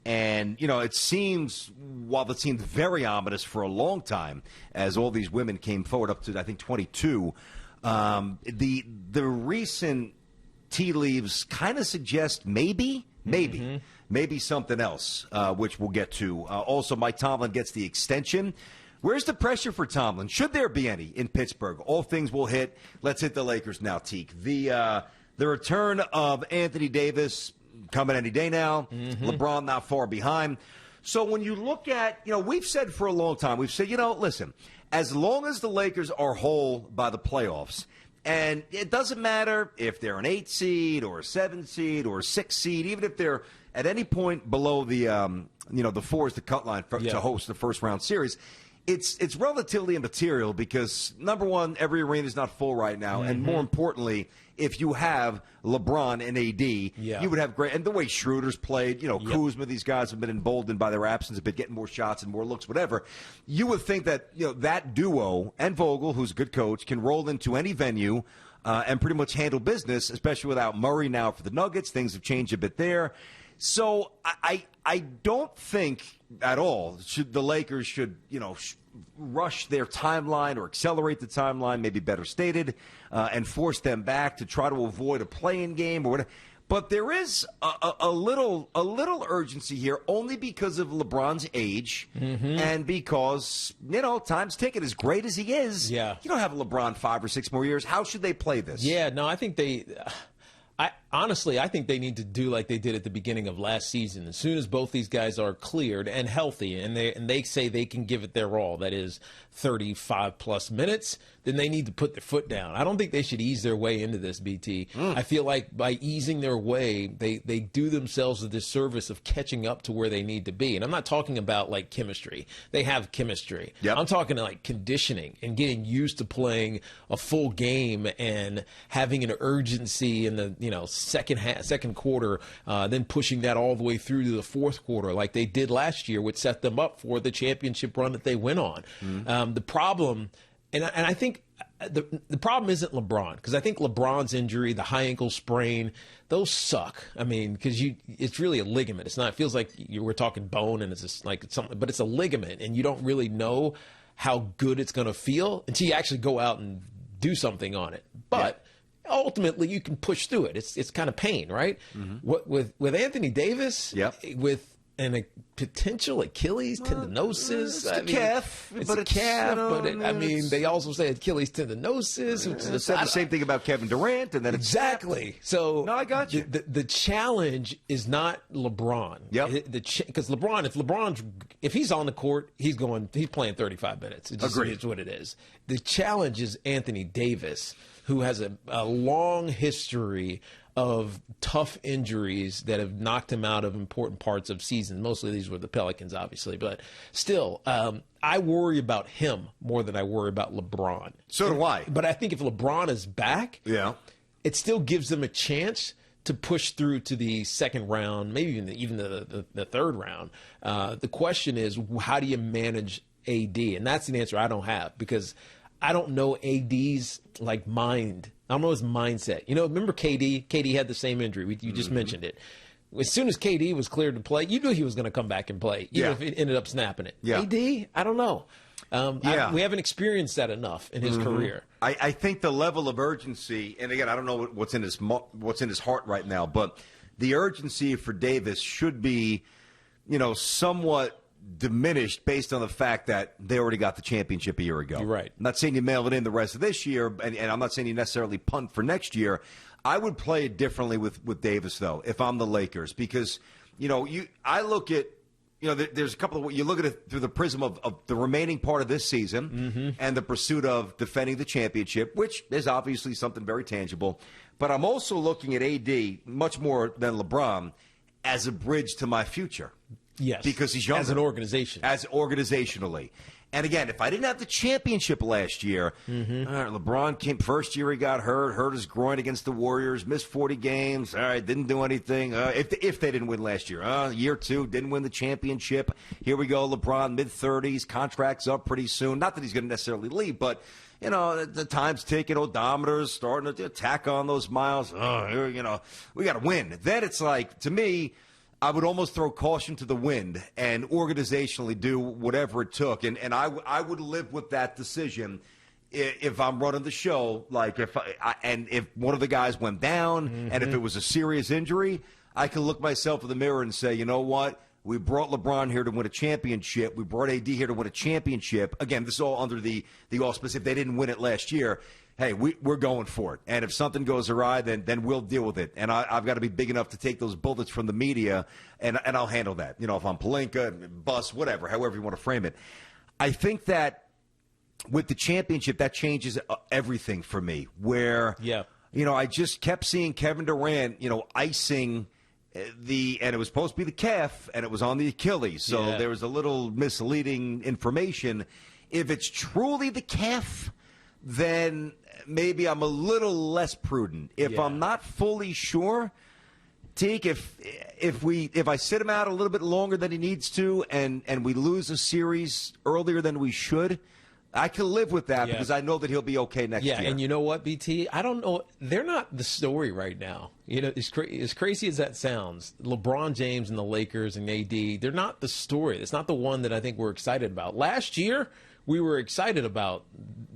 And, it seems, while it seemed very ominous for a long time, as all these women came forward up to, I think, 22, the recent tea leaves kind of suggest maybe something else, which we'll get to. Also, Mike Tomlin gets the extension. Where's the pressure for Tomlin? Should there be any in Pittsburgh? All things will hit. Let's hit the Lakers now, Teak. The return of Anthony Davis coming any day now. LeBron not far behind. So when you look at, we've said for a long time, we've said, listen, as long as the Lakers are whole by the playoffs, and it doesn't matter if they're an 8 seed or a 7 seed or a 6 seed, even if they're at any point below the, the 4 is the cut line to host the first round series. It's relatively immaterial because, number one, every arena is not full right now. And more importantly, if you have LeBron and AD, you would have great – and the way Schroeder's played, Kuzma, these guys have been emboldened by their absence, have been getting more shots and more looks, whatever. You would think that, that duo and Vogel, who's a good coach, can roll into any venue and pretty much handle business, especially without Murray now for the Nuggets. Things have changed a bit there. So I don't think at all the Lakers should, rush their timeline or accelerate the timeline, maybe better stated, and force them back to try to avoid a play-in game or whatever. But there is a little urgency here only because of LeBron's age and because, time's ticking. As great as he is, you don't have LeBron 5 or 6 more years. How should they play this? Yeah, no, I think I think they need to do like they did at the beginning of last season. As soon as both these guys are cleared and healthy, and they say they can give it their all, that is 35-plus minutes, then they need to put their foot down. I don't think they should ease their way into this, BT. I feel like by easing their way, they do themselves a disservice of catching up to where they need to be. And I'm not talking about, like, chemistry. They have chemistry. I'm talking like conditioning and getting used to playing a full game and having an urgency in the, second quarter, then pushing that all the way through to the fourth quarter like they did last year, which set them up for the championship run that they went on. The problem, and I think the problem isn't LeBron, because I think LeBron's injury, the high ankle sprain, those suck. I mean, because it's really a ligament. It's not. It feels like we're talking bone, and it's just like something, but it's a ligament, and you don't really know how good it's going to feel until you actually go out and do something on it. But ultimately, you can push through it. It's kind of pain, right? What with Anthony Davis, and a potential Achilles tendinosis. It's a calf. They also say Achilles tendinosis. They said the same thing about Kevin Durant, and then exactly. So no, I got you. The challenge is not LeBron. Because if he's on the court, he's playing 35 minutes. It's what it is. The challenge is Anthony Davis, who has a long history of tough injuries that have knocked him out of important parts of season. Mostly these were the Pelicans, obviously. But still, I worry about him more than I worry about LeBron. So do I. But I think if LeBron is back, it still gives them a chance to push through to the second round, maybe even the third round. The question is, how do you manage AD? And that's an answer I don't have, because I don't know AD's mind. I don't know his mindset. Remember KD? KD had the same injury. You just mentioned it. As soon as KD was cleared to play, you knew he was going to come back and play, even if it ended up snapping it. AD, I don't know. We haven't experienced that enough in his career. I think the level of urgency, and again, I don't know what's in his heart right now, but the urgency for Davis should be, somewhat diminished based on the fact that they already got the championship a year ago. You're right. I'm not saying you mail it in the rest of this year, and I'm not saying you necessarily punt for next year. I would play it differently with Davis, though, if I'm the Lakers, because, I look at, there's a couple of, you look at it through the prism of the remaining part of this season and the pursuit of defending the championship, which is obviously something very tangible. But I'm also looking at AD much more than LeBron as a bridge to my future. Yes, because he's younger. As an organization. Organizationally. And again, if I didn't have the championship last year, all right, LeBron came first year, he got hurt his groin against the Warriors, missed 40 games. All right, didn't do anything. If they didn't win last year, year 2, didn't win the championship. Here we go, LeBron, mid-30s, contract's up pretty soon. Not that he's going to necessarily leave, but the time's ticking, odometers starting to attack on those miles. We got to win. Then it's like, to me, I would almost throw caution to the wind and organizationally do whatever it took. And I would live with that decision if I'm running the show. Like if one of the guys went down and if it was a serious injury, I can look myself in the mirror and say, you know what? We brought LeBron here to win a championship. We brought AD here to win a championship. Again, this is all under the auspice. If they didn't win it last year, hey, we're going for it. And if something goes awry, then we'll deal with it. And I've got to be big enough to take those bullets from the media, and I'll handle that. You know, if I'm Pelinka, Bus, whatever, however you want to frame it. I think that with the championship, that changes everything for me. Where, I just kept seeing Kevin Durant, icing – and it was supposed to be the calf, and it was on the Achilles. So there was a little misleading information. If it's truly the calf, then maybe I'm a little less prudent. If I'm not fully sure, Teak, if I sit him out a little bit longer than he needs to, and we lose a series earlier than we should, I can live with that because I know that he'll be okay next year. Yeah, and you know what, BT? I don't know. They're not the story right now. As crazy as that sounds, LeBron James and the Lakers and AD, they're not the story. It's not the one that I think we're excited about. Last year, we were excited about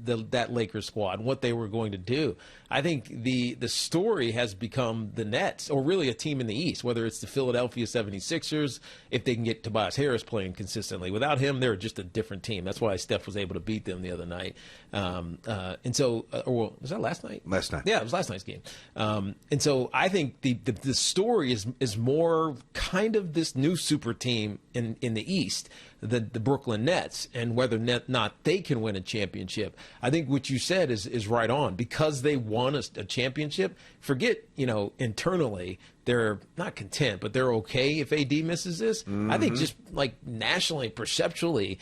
that Lakers squad and what they were going to do. I think the story has become the Nets, or really a team in the East, whether it's the Philadelphia 76ers, if they can get Tobias Harris playing consistently. Without him, they're just a different team. That's why Steph was able to beat them the other night. And so, was that last night? Last night. Yeah, it was last night's game. And so I think the story is more kind of this new super team in the East, the Brooklyn Nets, and whether or not they can win a championship. I think what you said is right on. Because they won a championship, forget, internally, they're not content, but they're okay if AD misses this. I think just like nationally, perceptually,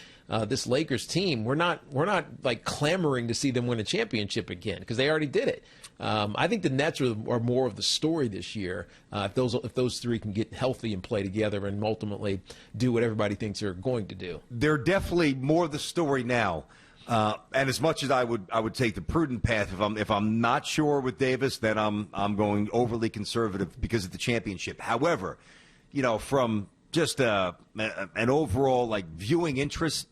this Lakers team, we're not like clamoring to see them win a championship again because they already did it. I think the Nets are more of the story this year. If those three can get healthy and play together and ultimately do what everybody thinks they're going to do. They're definitely more the story now. And as much as I would take the prudent path, if I'm not sure with Davis, then I'm going overly conservative because of the championship. However, from just an overall like viewing interest,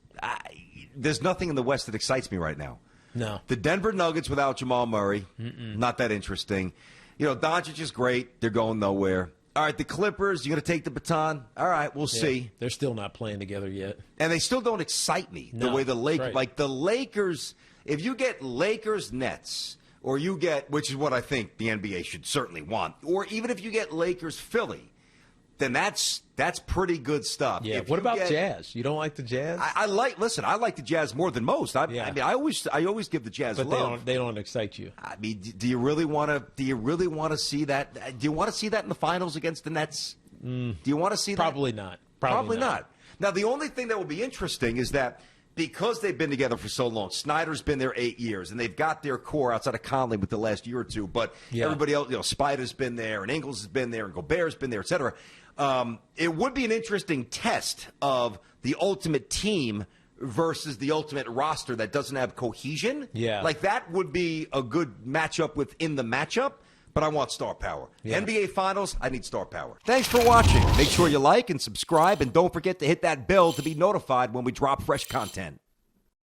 there's nothing in the West that excites me right now. No. The Denver Nuggets without Jamal Murray, not that interesting. Doncic is great. They're going nowhere. All right, the Clippers, you're going to take the baton? All right, we'll see. They're still not playing together yet. And they still don't excite me the way the Lakers, right. Like the Lakers, if you get Lakers Nets, or you get, which is what I think the NBA should certainly want, or even if you get Lakers Philly, then that's pretty good stuff. Yeah. What about Jazz? You don't like the Jazz? I like the Jazz more than most. I mean, I always give the Jazz love. But they don't excite you. I mean, do you really want to see that? Do you want to see that in the finals against the Nets? Do you want to see that? Probably not. Probably not. Now, the only thing that will be interesting is that because they've been together for so long, Snyder's been there 8 years, and they've got their core outside of Conley with the last year or two. But everybody else, Spider's been there, and Ingles has been there, and Gobert's been there, et cetera. It would be an interesting test of the ultimate team versus the ultimate roster that doesn't have cohesion. Yeah. Like that would be a good matchup within the matchup, but I want star power. Yeah. NBA Finals, I need star power. Thanks for watching. Make sure you like and subscribe, and don't forget to hit that bell to be notified when we drop fresh content.